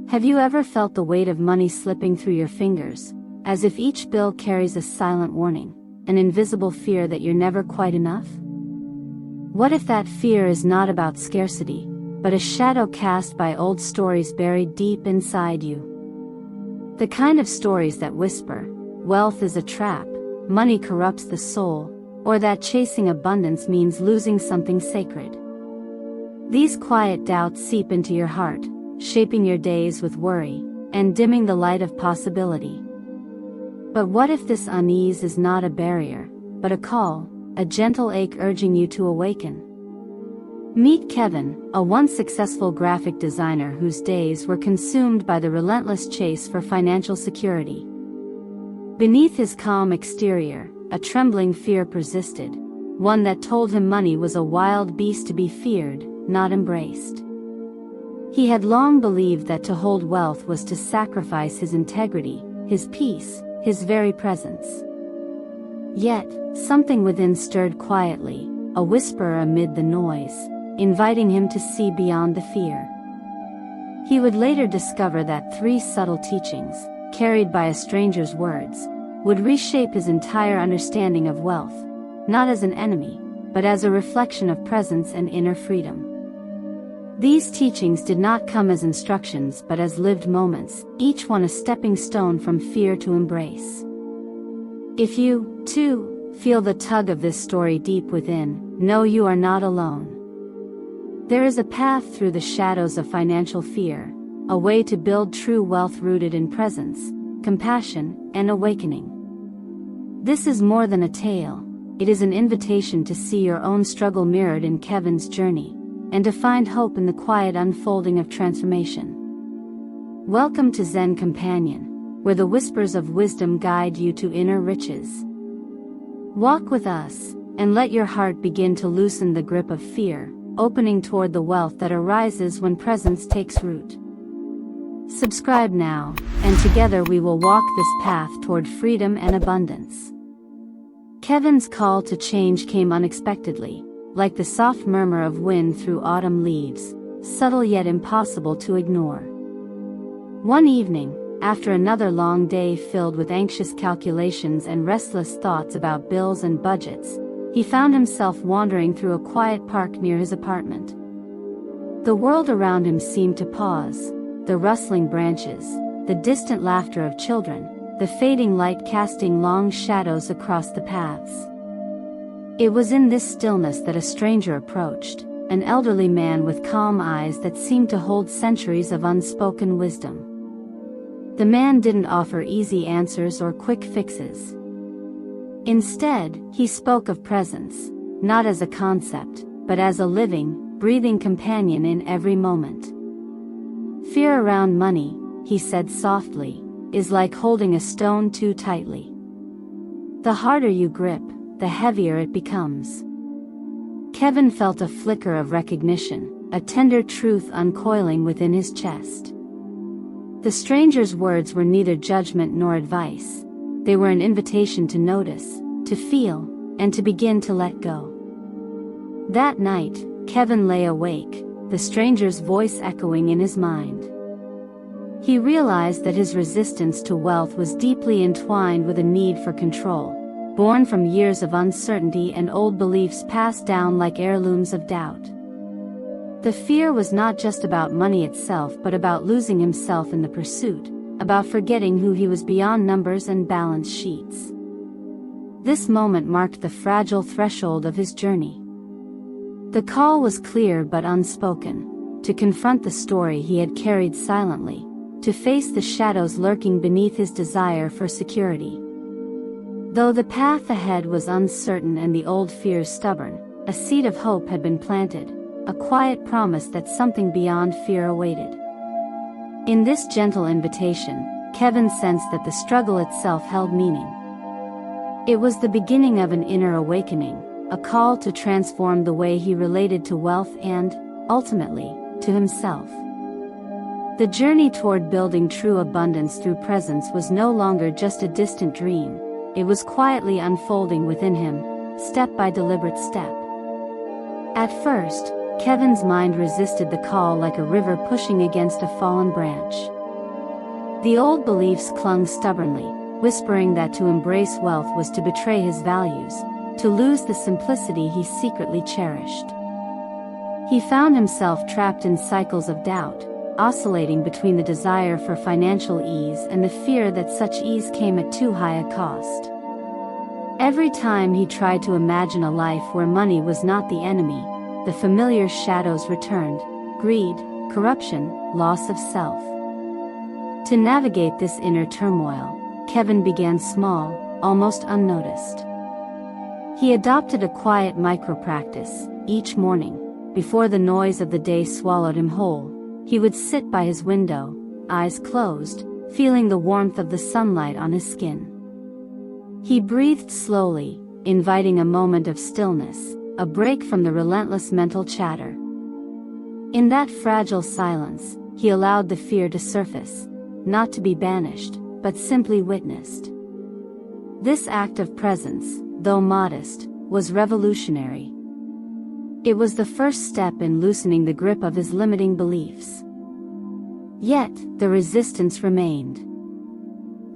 Have you ever felt the weight of money slipping through your fingers, as if each bill carries a silent warning, an invisible fear that you're never quite enough? What if that fear is not about scarcity, but a shadow cast by old stories buried deep inside you? The kind of stories that whisper, wealth is a trap, money corrupts the soul, or that chasing abundance means losing something sacred. These quiet doubts seep into your heart, shaping your days with worry, and dimming the light of possibility. But what if this unease is not a barrier, but a call, a gentle ache urging you to awaken? Meet Kevin, a once successful graphic designer whose days were consumed by the relentless chase for financial security. Beneath his calm exterior, a trembling fear persisted, one that told him money was a wild beast to be feared, not embraced. He had long believed that to hold wealth was to sacrifice his integrity, his peace, his very presence. Yet, something within stirred quietly, a whisper amid the noise, inviting him to see beyond the fear. He would later discover that 3 subtle teachings, carried by a stranger's words, would reshape his entire understanding of wealth, not as an enemy, but as a reflection of presence and inner freedom. These teachings did not come as instructions but as lived moments, each one a stepping stone from fear to embrace. If you, too, feel the tug of this story deep within, know you are not alone. There is a path through the shadows of financial fear, a way to build true wealth rooted in presence, compassion, and awakening. This is more than a tale, it is an invitation to see your own struggle mirrored in Kevin's journey, and to find hope in the quiet unfolding of transformation. Welcome to Zen Companion, where the whispers of wisdom guide you to inner riches. Walk with us, and let your heart begin to loosen the grip of fear, opening toward the wealth that arises when presence takes root. Subscribe now, and together we will walk this path toward freedom and abundance. Kevin's call to change came unexpectedly, like the soft murmur of wind through autumn leaves, subtle yet impossible to ignore. One evening, after another long day filled with anxious calculations and restless thoughts about bills and budgets, he found himself wandering through a quiet park near his apartment. The world around him seemed to pause, the rustling branches, the distant laughter of children, the fading light casting long shadows across the paths. It was in this stillness that a stranger approached, an elderly man with calm eyes that seemed to hold centuries of unspoken wisdom. The man didn't offer easy answers or quick fixes. Instead, he spoke of presence, not as a concept, but as a living, breathing companion in every moment. Fear around money, he said softly, is like holding a stone too tightly. The harder you grip, the heavier it becomes. Kevin felt a flicker of recognition, a tender truth uncoiling within his chest. The stranger's words were neither judgment nor advice. They were an invitation to notice, to feel, and to begin to let go. That night, Kevin lay awake, the stranger's voice echoing in his mind. He realized that his resistance to wealth was deeply entwined with a need for control, born from years of uncertainty and old beliefs passed down like heirlooms of doubt. The fear was not just about money itself but about losing himself in the pursuit, about forgetting who he was beyond numbers and balance sheets. This moment marked the fragile threshold of his journey. The call was clear but unspoken, to confront the story he had carried silently, to face the shadows lurking beneath his desire for security. Though the path ahead was uncertain and the old fears stubborn, a seed of hope had been planted, a quiet promise that something beyond fear awaited. In this gentle invitation, Kevin sensed that the struggle itself held meaning. It was the beginning of an inner awakening, a call to transform the way he related to wealth and, ultimately, to himself. The journey toward building true abundance through presence was no longer just a distant dream. It was quietly unfolding within him, step by deliberate step. At first, Kevin's mind resisted the call like a river pushing against a fallen branch. The old beliefs clung stubbornly, whispering that to embrace wealth was to betray his values, to lose the simplicity he secretly cherished. He found himself trapped in cycles of doubt, oscillating between the desire for financial ease and the fear that such ease came at too high a cost. Every time he tried to imagine a life where money was not the enemy, the familiar shadows returned: greed, corruption, loss of self. To navigate this inner turmoil, Kevin began small, almost unnoticed. He adopted a quiet micro-practice. Each morning, before the noise of the day swallowed him whole, he would sit by his window, eyes closed, feeling the warmth of the sunlight on his skin. He breathed slowly, inviting a moment of stillness, a break from the relentless mental chatter. In that fragile silence, he allowed the fear to surface, not to be banished, but simply witnessed. This act of presence, though modest, was revolutionary. It was the first step in loosening the grip of his limiting beliefs. Yet, the resistance remained.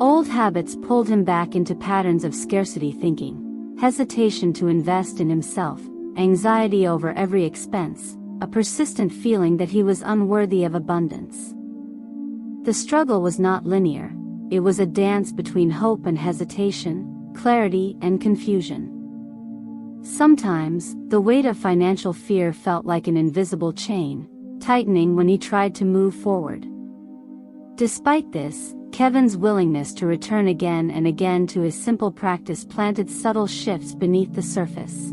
Old habits pulled him back into patterns of scarcity thinking, hesitation to invest in himself, anxiety over every expense, a persistent feeling that he was unworthy of abundance. The struggle was not linear. It was a dance between hope and hesitation, clarity and confusion. Sometimes, the weight of financial fear felt like an invisible chain, tightening when he tried to move forward. Despite this, Kevin's willingness to return again and again to his simple practice planted subtle shifts beneath the surface.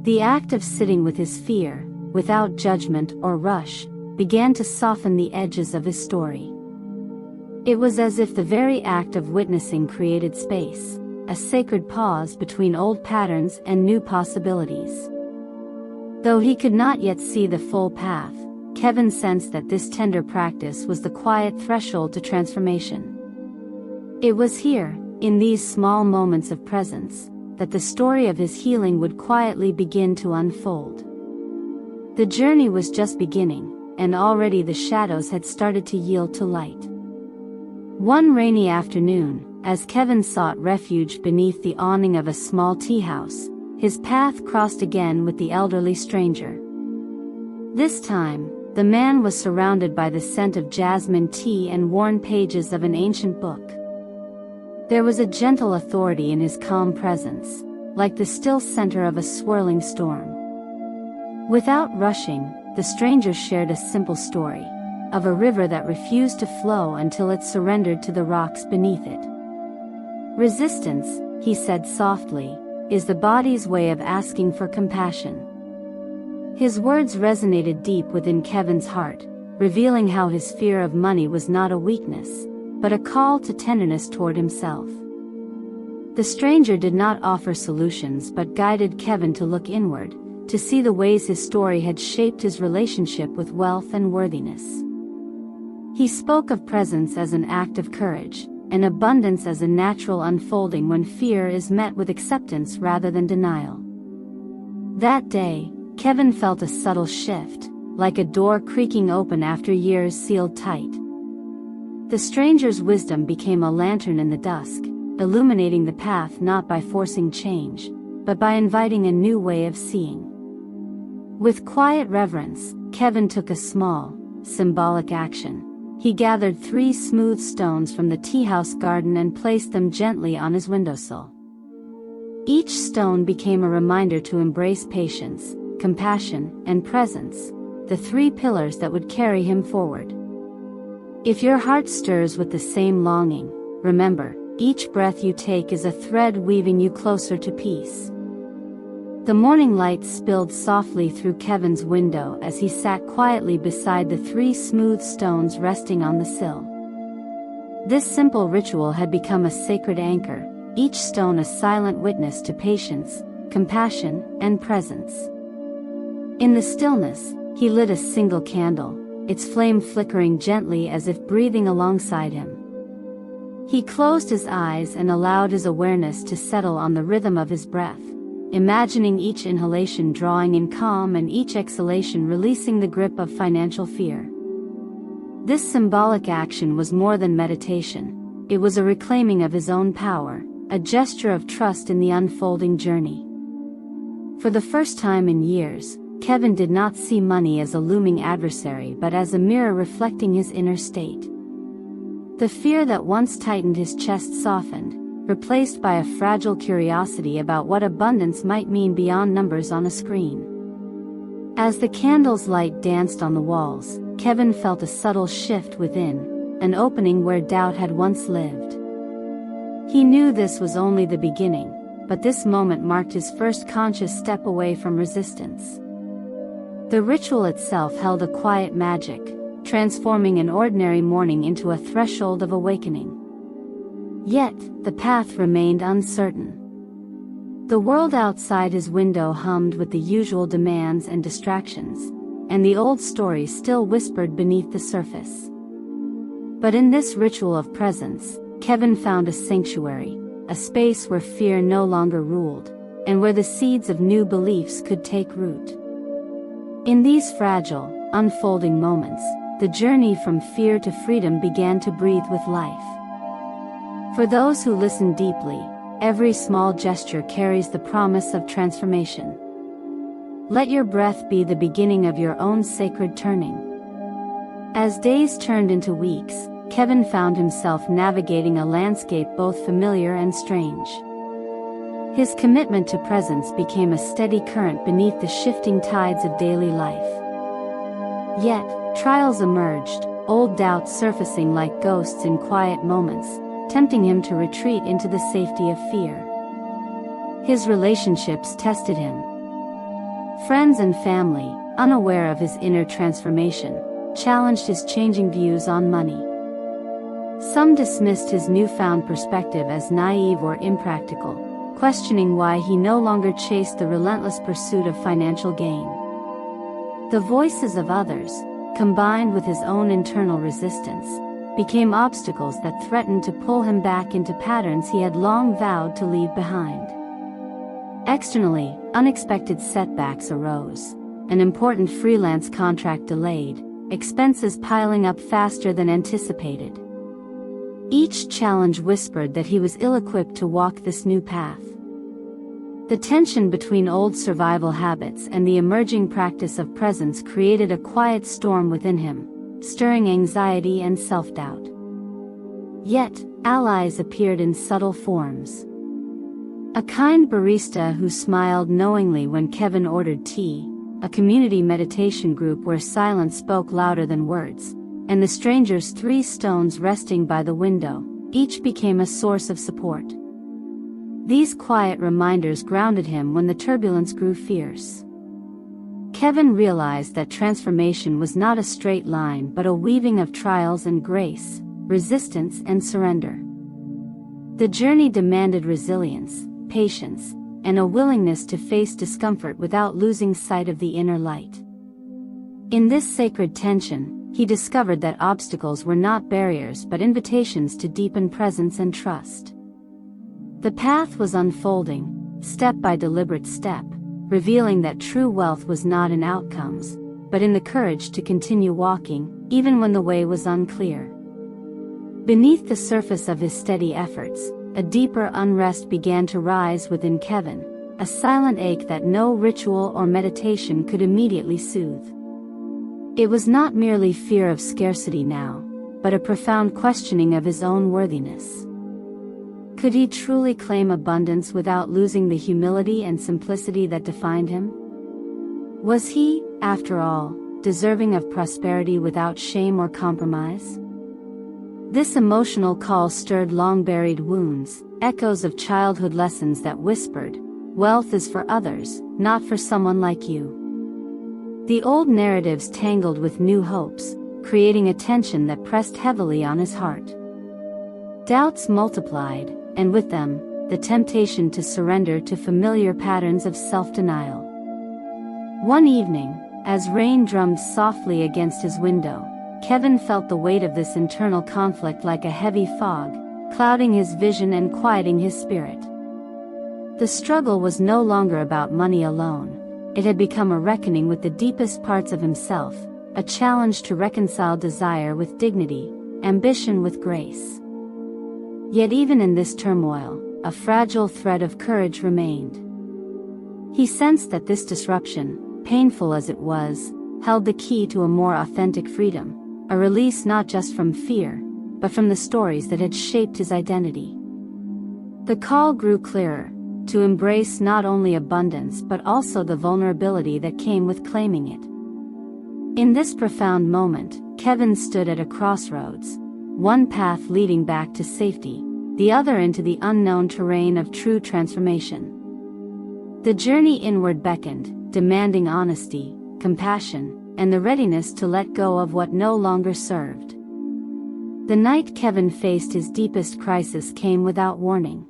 The act of sitting with his fear, without judgment or rush, began to soften the edges of his story. It was as if the very act of witnessing created space, a sacred pause between old patterns and new possibilities. Though he could not yet see the full path, Kevin sensed that this tender practice was the quiet threshold to transformation. It was here, in these small moments of presence, that the story of his healing would quietly begin to unfold. The journey was just beginning, and already the shadows had started to yield to light. One rainy afternoon, as Kevin sought refuge beneath the awning of a small tea house, his path crossed again with the elderly stranger. This time, the man was surrounded by the scent of jasmine tea and worn pages of an ancient book. There was a gentle authority in his calm presence, like the still center of a swirling storm. Without rushing, the stranger shared a simple story, of a river that refused to flow until it surrendered to the rocks beneath it. Resistance, he said softly, is the body's way of asking for compassion. His words resonated deep within Kevin's heart, revealing how his fear of money was not a weakness, but a call to tenderness toward himself. The stranger did not offer solutions but guided Kevin to look inward, to see the ways his story had shaped his relationship with wealth and worthiness. He spoke of presence as an act of courage, and abundance as a natural unfolding when fear is met with acceptance rather than denial. That day, Kevin felt a subtle shift, like a door creaking open after years sealed tight. The stranger's wisdom became a lantern in the dusk, illuminating the path not by forcing change, but by inviting a new way of seeing. With quiet reverence, Kevin took a small, symbolic action. He gathered 3 smooth stones from the tea house garden and placed them gently on his windowsill. Each stone became a reminder to embrace patience, compassion, and presence, the 3 pillars that would carry him forward. If your heart stirs with the same longing, remember, each breath you take is a thread weaving you closer to peace. The morning light spilled softly through Kevin's window as he sat quietly beside the 3 smooth stones resting on the sill. This simple ritual had become a sacred anchor, each stone a silent witness to patience, compassion, and presence. In the stillness, he lit a single candle, its flame flickering gently as if breathing alongside him. He closed his eyes and allowed his awareness to settle on the rhythm of his breath, imagining each inhalation drawing in calm and each exhalation releasing the grip of financial fear. This symbolic action was more than meditation. It was a reclaiming of his own power, a gesture of trust in the unfolding journey. For the first time in years, Kevin did not see money as a looming adversary but as a mirror reflecting his inner state. The fear that once tightened his chest softened, replaced by a fragile curiosity about what abundance might mean beyond numbers on a screen. As the candle's light danced on the walls, Kevin felt a subtle shift within, an opening where doubt had once lived. He knew this was only the beginning, but this moment marked his first conscious step away from resistance. The ritual itself held a quiet magic, transforming an ordinary morning into a threshold of awakening. Yet, the path remained uncertain. The world outside his window hummed with the usual demands and distractions, and the old stories still whispered beneath the surface. But in this ritual of presence, Kevin found a sanctuary, a space where fear no longer ruled, and where the seeds of new beliefs could take root. In these fragile, unfolding moments, the journey from fear to freedom began to breathe with life. For those who listen deeply, every small gesture carries the promise of transformation. Let your breath be the beginning of your own sacred turning. As days turned into weeks, Kevin found himself navigating a landscape both familiar and strange. His commitment to presence became a steady current beneath the shifting tides of daily life. Yet, trials emerged, old doubts surfacing like ghosts in quiet moments, tempting him to retreat into the safety of fear. His relationships tested him. Friends and family, unaware of his inner transformation, challenged his changing views on money. Some dismissed his newfound perspective as naive or impractical, questioning why he no longer chased the relentless pursuit of financial gain. The voices of others, combined with his own internal resistance, became obstacles that threatened to pull him back into patterns he had long vowed to leave behind. Externally, unexpected setbacks arose. An important freelance contract delayed, expenses piling up faster than anticipated. Each challenge whispered that he was ill-equipped to walk this new path. The tension between old survival habits and the emerging practice of presence created a quiet storm within him, stirring anxiety and self-doubt. Yet, allies appeared in subtle forms. A kind barista who smiled knowingly when Kevin ordered tea, a community meditation group where silence spoke louder than words, and the stranger's 3 stones resting by the window, each became a source of support. These quiet reminders grounded him when the turbulence grew fierce. Kevin realized that transformation was not a straight line but a weaving of trials and grace, resistance and surrender. The journey demanded resilience, patience, and a willingness to face discomfort without losing sight of the inner light. In this sacred tension, he discovered that obstacles were not barriers but invitations to deepen presence and trust. The path was unfolding, step by deliberate step, revealing that true wealth was not in outcomes, but in the courage to continue walking, even when the way was unclear. Beneath the surface of his steady efforts, a deeper unrest began to rise within Kevin, a silent ache that no ritual or meditation could immediately soothe. It was not merely fear of scarcity now, but a profound questioning of his own worthiness. Could he truly claim abundance without losing the humility and simplicity that defined him? Was he, after all, deserving of prosperity without shame or compromise? This emotional call stirred long-buried wounds, echoes of childhood lessons that whispered, "Wealth is for others, not for someone like you." The old narratives tangled with new hopes, creating a tension that pressed heavily on his heart. Doubts multiplied, and with them, the temptation to surrender to familiar patterns of self-denial. One evening, as rain drummed softly against his window, Kevin felt the weight of this internal conflict like a heavy fog, clouding his vision and quieting his spirit. The struggle was no longer about money alone. It had become a reckoning with the deepest parts of himself, a challenge to reconcile desire with dignity, ambition with grace. Yet even in this turmoil, a fragile thread of courage remained. He sensed that this disruption, painful as it was, held the key to a more authentic freedom, a release not just from fear, but from the stories that had shaped his identity. The call grew clearer, to embrace not only abundance but also the vulnerability that came with claiming it. In this profound moment, Kevin stood at a crossroads, one path leading back to safety, the other into the unknown terrain of true transformation. The journey inward beckoned, demanding honesty, compassion, and the readiness to let go of what no longer served. The night Kevin faced his deepest crisis came without warning.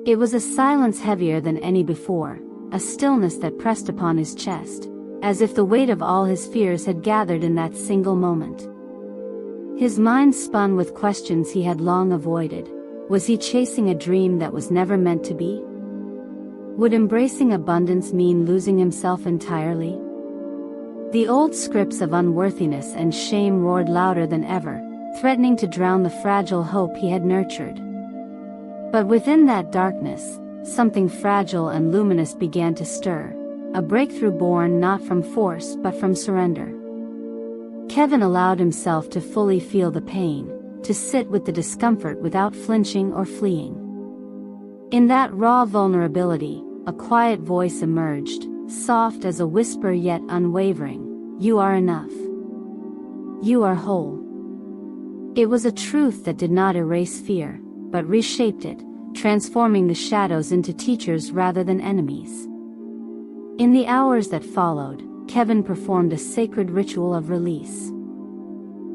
It was a silence heavier than any before, a stillness that pressed upon his chest, as if the weight of all his fears had gathered in that single moment. His mind spun with questions he had long avoided. Was he chasing a dream that was never meant to be? Would embracing abundance mean losing himself entirely? The old scripts of unworthiness and shame roared louder than ever, threatening to drown the fragile hope he had nurtured. But within that darkness, something fragile and luminous began to stir, a breakthrough born not from force but from surrender. Kevin allowed himself to fully feel the pain, to sit with the discomfort without flinching or fleeing. In that raw vulnerability, a quiet voice emerged, soft as a whisper yet unwavering. You are enough. You are whole. It was a truth that did not erase fear, but reshaped it, transforming the shadows into teachers rather than enemies. In the hours that followed, Kevin performed a sacred ritual of release.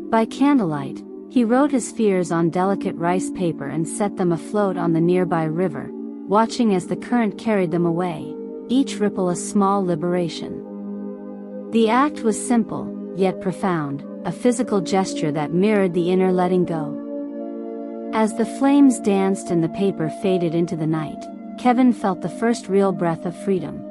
By candlelight, he wrote his fears on delicate rice paper and set them afloat on the nearby river, watching as the current carried them away, each ripple a small liberation. The act was simple, yet profound, a physical gesture that mirrored the inner letting go. As the flames danced and the paper faded into the night, Kevin felt the first real breath of freedom.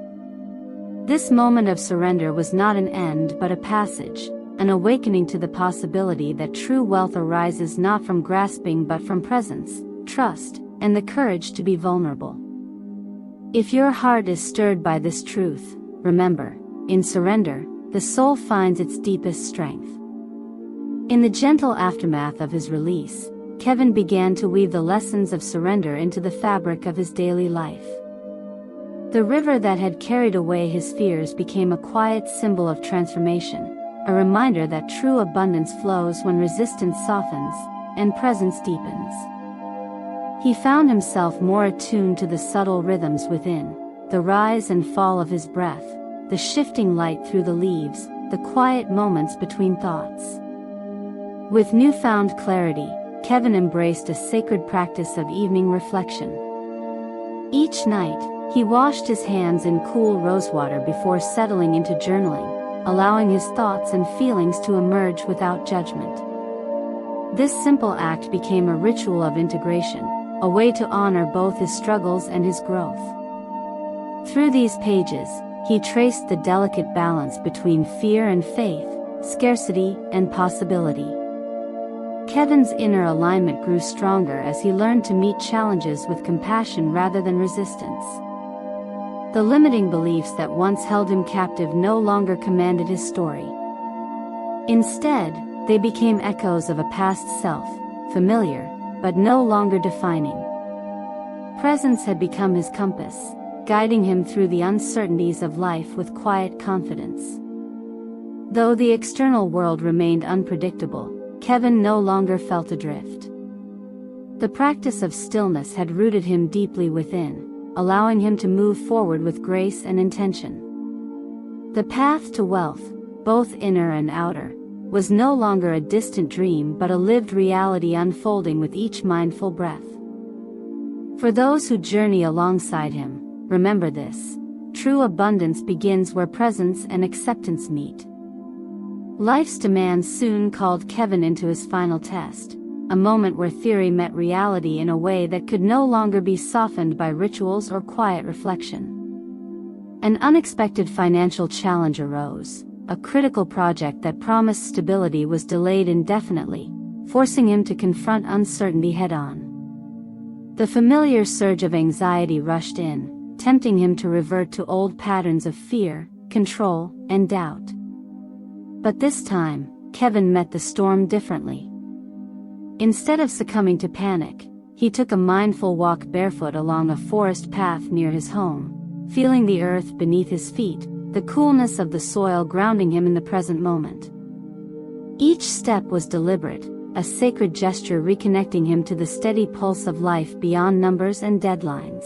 This moment of surrender was not an end but a passage, an awakening to the possibility that true wealth arises not from grasping but from presence, trust, and the courage to be vulnerable. If your heart is stirred by this truth, remember, in surrender, the soul finds its deepest strength. In the gentle aftermath of his release, Kevin began to weave the lessons of surrender into the fabric of his daily life. The river that had carried away his fears became a quiet symbol of transformation, a reminder that true abundance flows when resistance softens and presence deepens. He found himself more attuned to the subtle rhythms within, the rise and fall of his breath, the shifting light through the leaves, the quiet moments between thoughts. With newfound clarity, Kevin embraced a sacred practice of evening reflection. Each night, he washed his hands in cool rosewater before settling into journaling, allowing his thoughts and feelings to emerge without judgment. This simple act became a ritual of integration, a way to honor both his struggles and his growth. Through these pages, he traced the delicate balance between fear and faith, scarcity and possibility. Kevin's inner alignment grew stronger as he learned to meet challenges with compassion rather than resistance. The limiting beliefs that once held him captive no longer commanded his story. Instead, they became echoes of a past self, familiar, but no longer defining. Presence had become his compass, guiding him through the uncertainties of life with quiet confidence. Though the external world remained unpredictable, Kevin no longer felt adrift. The practice of stillness had rooted him deeply within, allowing him to move forward with grace and intention. The path to wealth, both inner and outer, was no longer a distant dream but a lived reality unfolding with each mindful breath. For those who journey alongside him, remember this: true abundance begins where presence and acceptance meet. Life's demands soon called Kevin into his final test, a moment where theory met reality in a way that could no longer be softened by rituals or quiet reflection. An unexpected financial challenge arose, a critical project that promised stability was delayed indefinitely, forcing him to confront uncertainty head-on. The familiar surge of anxiety rushed in, tempting him to revert to old patterns of fear, control, and doubt. But this time, Kevin met the storm differently. Instead of succumbing to panic, he took a mindful walk barefoot along a forest path near his home, feeling the earth beneath his feet, the coolness of the soil grounding him in the present moment. Each step was deliberate, a sacred gesture reconnecting him to the steady pulse of life beyond numbers and deadlines.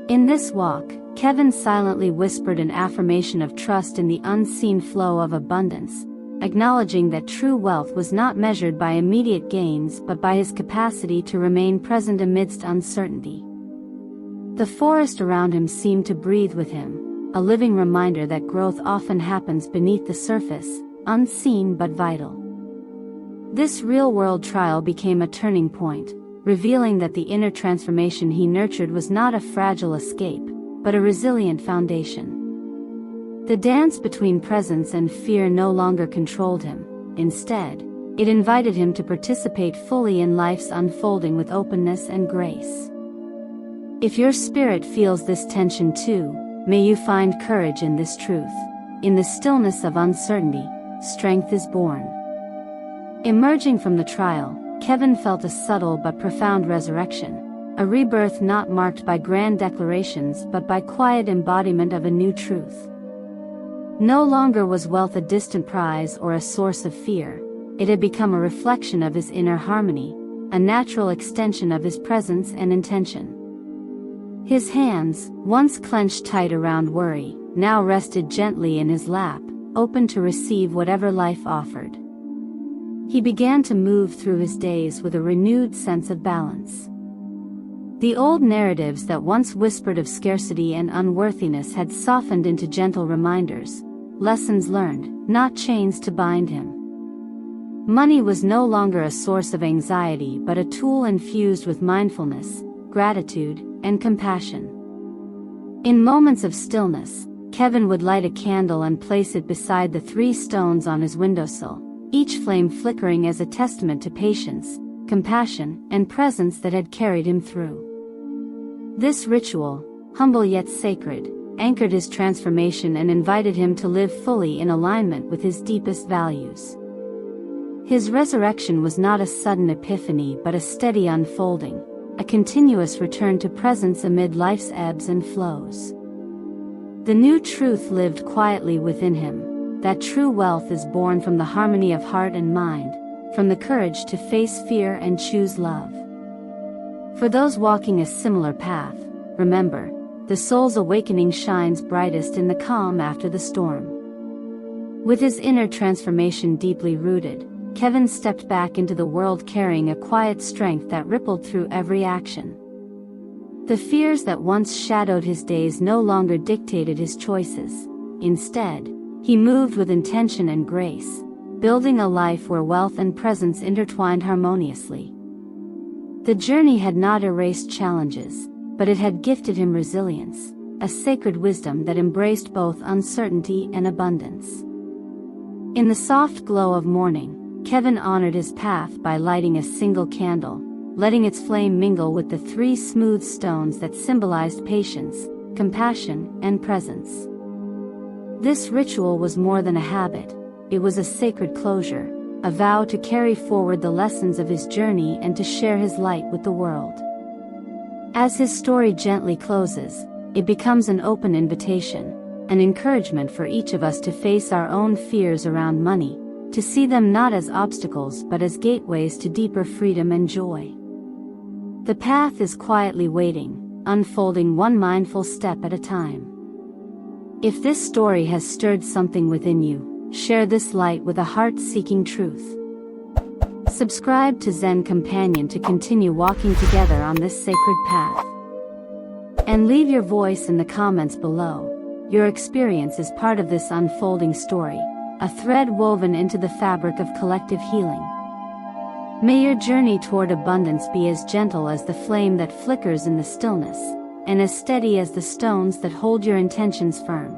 In this walk, Kevin silently whispered an affirmation of trust in the unseen flow of abundance, acknowledging that true wealth was not measured by immediate gains but by his capacity to remain present amidst uncertainty. The forest around him seemed to breathe with him, a living reminder that growth often happens beneath the surface, unseen but vital. This real-world trial became a turning point, revealing that the inner transformation he nurtured was not a fragile escape, but a resilient foundation. The dance between presence and fear no longer controlled him. Instead, it invited him to participate fully in life's unfolding with openness and grace. If your spirit feels this tension too, may you find courage in this truth. In the stillness of uncertainty, strength is born. Emerging from the trial, Kevin felt a subtle but profound resurrection, a rebirth not marked by grand declarations but by quiet embodiment of a new truth. No longer was wealth a distant prize or a source of fear. It had become a reflection of his inner harmony, a natural extension of his presence and intention. His hands, once clenched tight around worry, now rested gently in his lap, open to receive whatever life offered. He began to move through his days with a renewed sense of balance. The old narratives that once whispered of scarcity and unworthiness had softened into gentle reminders, lessons learned, not chains to bind him. Money was no longer a source of anxiety but a tool infused with mindfulness, gratitude, and compassion. In moments of stillness, Kevin would light a candle and place it beside the 3 stones on his windowsill, each flame flickering as a testament to patience, compassion, and presence that had carried him through. This ritual, humble yet sacred, anchored his transformation and invited him to live fully in alignment with his deepest values. His resurrection was not a sudden epiphany but a steady unfolding, a continuous return to presence amid life's ebbs and flows. The new truth lived quietly within him, that true wealth is born from the harmony of heart and mind, from the courage to face fear and choose love. For those walking a similar path, remember, the soul's awakening shines brightest in the calm after the storm. With his inner transformation deeply rooted, Kevin stepped back into the world carrying a quiet strength that rippled through every action. The fears that once shadowed his days no longer dictated his choices. Instead, he moved with intention and grace, building a life where wealth and presence intertwined harmoniously. The journey had not erased challenges, but it had gifted him resilience, a sacred wisdom that embraced both uncertainty and abundance. In the soft glow of morning, Kevin honored his path by lighting a single candle, letting its flame mingle with the 3 smooth stones that symbolized patience, compassion, and presence. This ritual was more than a habit, it was a sacred closure, a vow to carry forward the lessons of his journey and to share his light with the world. As his story gently closes, it becomes an open invitation, an encouragement for each of us to face our own fears around money, to see them not as obstacles but as gateways to deeper freedom and joy. The path is quietly waiting, unfolding one mindful step at a time. If this story has stirred something within you, share this light with a heart seeking truth. Subscribe to Zen Companion to continue walking together on this sacred path. And leave your voice in the comments below. Your experience is part of this unfolding story, a thread woven into the fabric of collective healing. May your journey toward abundance be as gentle as the flame that flickers in the stillness, and as steady as the stones that hold your intentions firm.